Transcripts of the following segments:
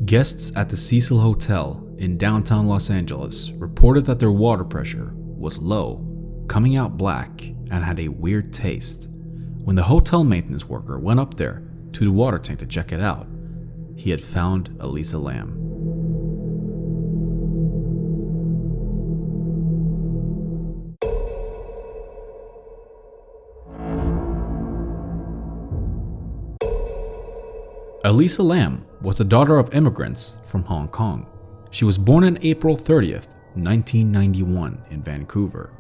Guests at the Cecil Hotel in downtown Los Angeles reported that their water pressure was low, coming out black, and had a weird taste. When the hotel maintenance worker went up there to the water tank to check it out, he had found Elisa Lam. Elisa Lam was the daughter of immigrants from Hong Kong. She was born on April 30th, 1991 in Vancouver.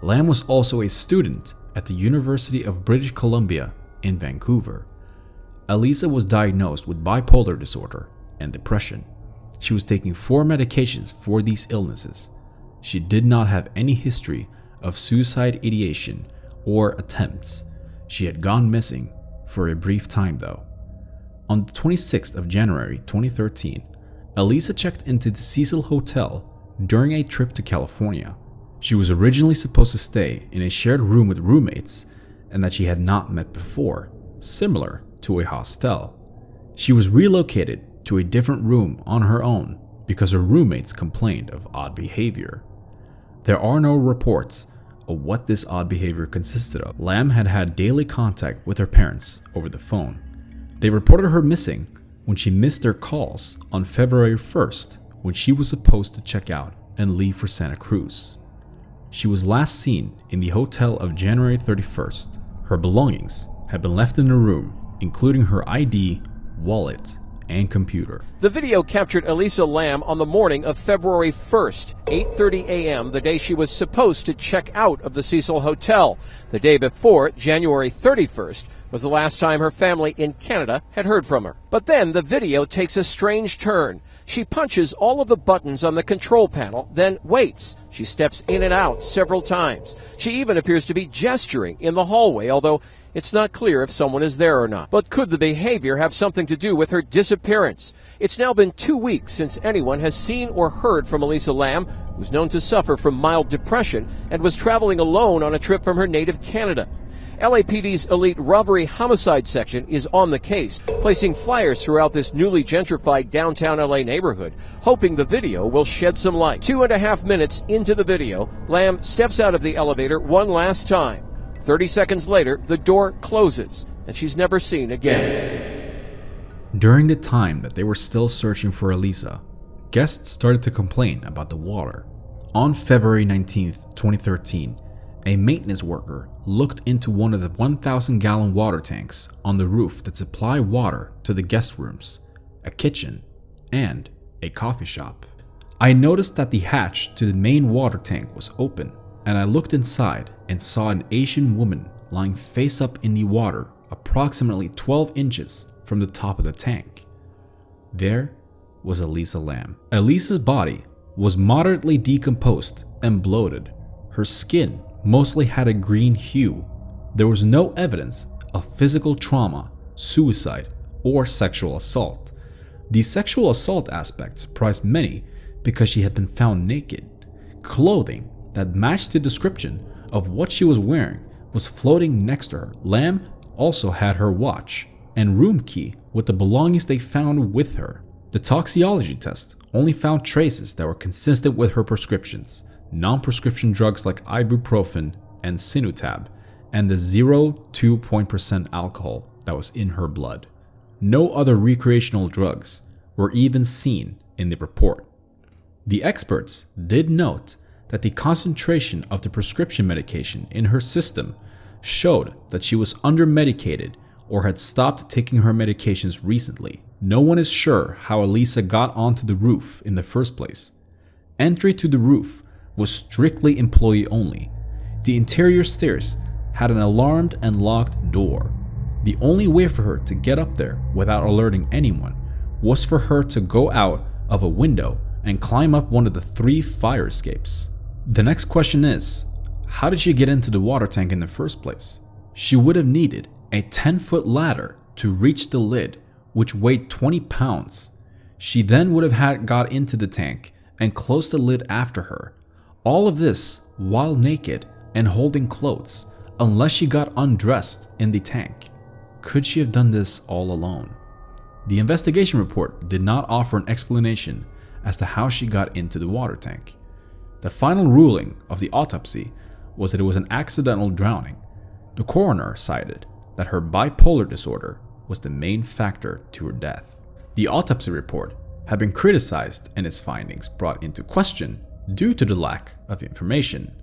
Lam was also a student at the University of British Columbia in Vancouver. Elisa was diagnosed with bipolar disorder and depression. She was taking 4 medications for these illnesses. She did not have any history of suicide ideation or attempts. She had gone missing for a brief time though. On the 26th of January 2013, Elisa checked into the Cecil Hotel during a trip to California. She was originally supposed to stay in a shared room with roommates and that she had not met before, similar to a hostel. She was relocated to a different room on her own because her roommates complained of odd behavior. There are no reports of what this odd behavior consisted of. Lam had had daily contact with her parents over the phone. They reported her missing when she missed their calls on February 1st when she was supposed to check out and leave for Santa Cruz. She was last seen in the hotel of January 31st. Her belongings had been left in the room, including her ID, wallet, and computer. The video captured Elisa Lam on the morning of February 1st, 8:30 a.m., the day she was supposed to check out of the Cecil Hotel. The day before, January 31st, was the last time her family in Canada had heard from her. But then the video takes a strange turn. She punches all of the buttons on the control panel, then waits. She steps in and out several times. She even appears to be gesturing in the hallway, although it's not clear if someone is there or not. But could the behavior have something to do with her disappearance? It's now been 2 weeks since anyone has seen or heard from Elisa Lam, who's known to suffer from mild depression and was traveling alone on a trip from her native Canada. LAPD's elite robbery homicide section is on the case, placing flyers throughout this newly gentrified downtown LA neighborhood, hoping the video will shed some light. 2.5 minutes into the video, Lam steps out of the elevator one last time. 30 seconds later, the door closes, and she's never seen again. During the time that they were still searching for Elisa, guests started to complain about the water. On February 19th, 2013, a maintenance worker looked into one of the 1,000-gallon water tanks on the roof that supply water to the guest rooms, a kitchen, and a coffee shop. I noticed that the hatch to the main water tank was open, and I looked inside and saw an Asian woman lying face up in the water approximately 12 inches from the top of the tank. There was Elisa Lam. Elisa's body was moderately decomposed and bloated. Her skin mostly had a green hue. There was no evidence of physical trauma, suicide, or sexual assault. The sexual assault aspect surprised many because she had been found naked. Clothing that matched the description of what she was wearing was floating next to her. Lam also had her watch and room key with the belongings they found with her. The toxicology test only found traces that were consistent with her prescriptions, non-prescription drugs like ibuprofen and Sinutab, and the 0.2% alcohol that was in her blood. No other recreational drugs were even seen in the report. The experts did note that the concentration of the prescription medication in her system showed that she was under-medicated or had stopped taking her medications recently. No one is sure how Elisa got onto the roof in the first place. Entry to the roof was strictly employee only. The interior stairs had an alarmed and locked door. The only way for her to get up there without alerting anyone was for her to go out of a window and climb up one of the 3 fire escapes. The next question is, how did she get into the water tank in the first place? She would have needed a 10-foot ladder to reach the lid, which weighed 20 pounds. She then would have got into the tank and closed the lid after her. All of this while naked and holding clothes, unless she got undressed in the tank. Could she have done this all alone? The investigation report did not offer an explanation as to how she got into the water tank. The final ruling of the autopsy was that it was an accidental drowning. The coroner cited that her bipolar disorder was the main factor to her death. The autopsy report had been criticized and its findings brought into question due to the lack of information.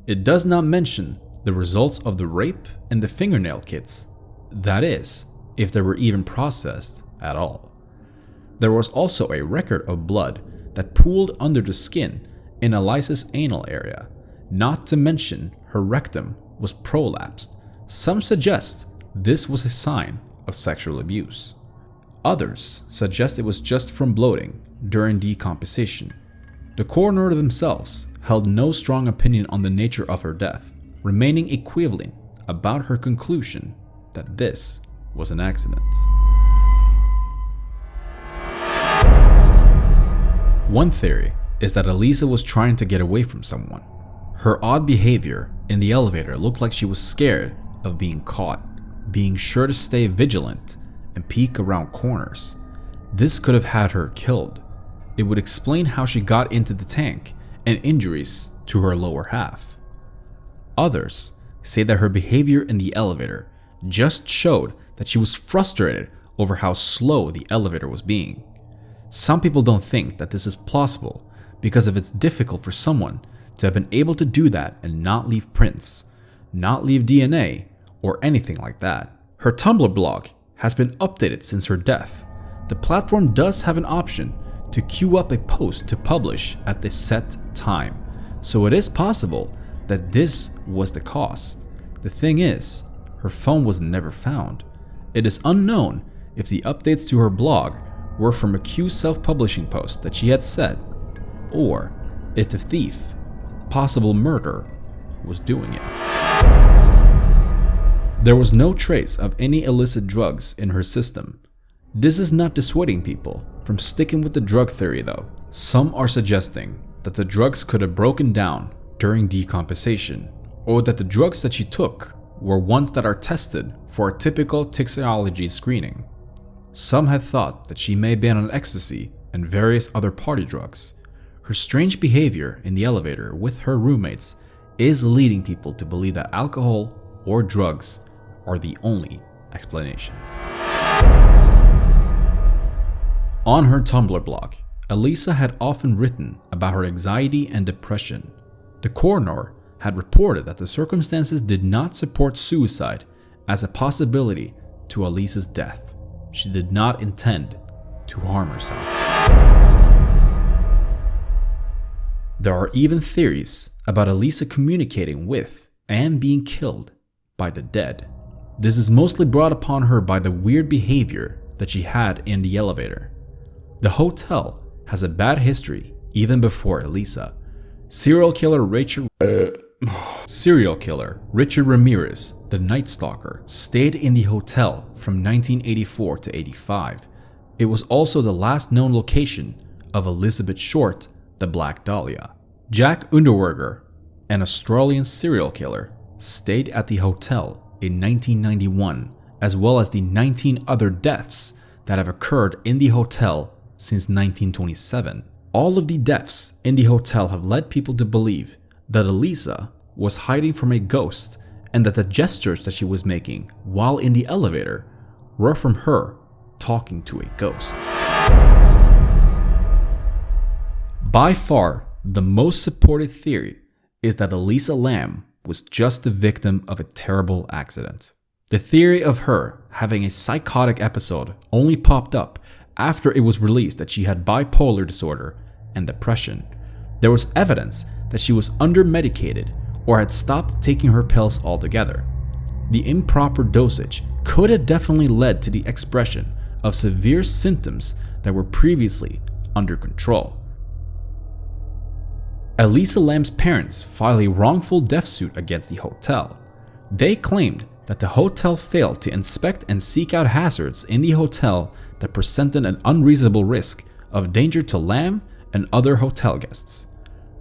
It does not mention the results of the rape and the fingernail kits, that is, if they were even processed at all. There was also a record of blood that pooled under the skin in Elisa's anal area, not to mention her rectum was prolapsed. Some suggest this was a sign of sexual abuse. Others suggest it was just from bloating during decomposition. The coroner themselves held no strong opinion on the nature of her death, remaining equivalent about her conclusion that this was an accident. One theory is that Elisa was trying to get away from someone. Her odd behavior in the elevator looked like she was scared of being caught, being sure to stay vigilant and peek around corners. This could have had her killed. It would explain how she got into the tank and injuries to her lower half. Others say that her behavior in the elevator just showed that she was frustrated over how slow the elevator was being. Some people don't think that this is plausible because it's difficult for someone to have been able to do that and not leave prints, not leave DNA, or anything like that. Her Tumblr blog has been updated since her death. The platform does have an option to queue up a post to publish at the set time, so it is possible that this was the cause. The thing is, her phone was never found. It is unknown if the updates to her blog were from a Q self-publishing post that she had set, or if the thief, possible murderer, was doing it. There was no trace of any illicit drugs in her system. This is not dissuading people from sticking with the drug theory though. Some are suggesting that the drugs could have broken down during decomposition, or that the drugs that she took were ones that are tested for a typical toxicology screening. Some had thought that she may have been on ecstasy and various other party drugs. Her strange behavior in the elevator with her roommates is leading people to believe that alcohol or drugs are the only explanation. On her Tumblr blog, Elisa had often written about her anxiety and depression. The coroner had reported that the circumstances did not support suicide as a possibility to Elisa's death. She did not intend to harm herself. There are even theories about Elisa communicating with and being killed by the dead. This is mostly brought upon her by the weird behavior that she had in the elevator. The hotel has a bad history even before Elisa. Serial killer Richard Ramirez, the Night Stalker, stayed in the hotel from 1984 to 85. It was also the last known location of Elizabeth Short, the Black Dahlia. Jack Unterweger, an Australian serial killer, stayed at the hotel in 1991, as well as the 19 other deaths that have occurred in the hotel since 1927. All of the deaths in the hotel have led people to believe that Elisa was hiding from a ghost and that the gestures that she was making while in the elevator were from her talking to a ghost. By far, the most supported theory is that Elisa Lam was just the victim of a terrible accident. The theory of her having a psychotic episode only popped up after it was released that she had bipolar disorder and depression. There was evidence that she was under-medicated or had stopped taking her pills altogether. The improper dosage could have definitely led to the expression of severe symptoms that were previously under control. Elisa Lam's parents filed a wrongful death suit against the hotel. They claimed that the hotel failed to inspect and seek out hazards in the hotel that presented an unreasonable risk of danger to Lam and other hotel guests.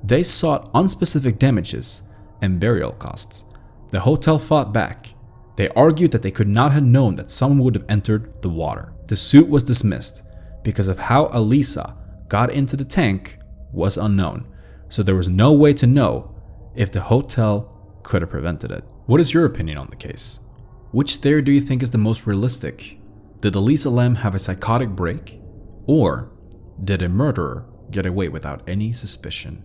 They sought unspecific damages and burial costs. The hotel fought back. They argued that they could not have known that someone would have entered the water. The suit was dismissed because of how Elisa got into the tank was unknown, so there was no way to know if the hotel could have prevented it. What is your opinion on the case? Which theory do you think is the most realistic? Did Elisa Lam have a psychotic break? Or did a murderer get away without any suspicion?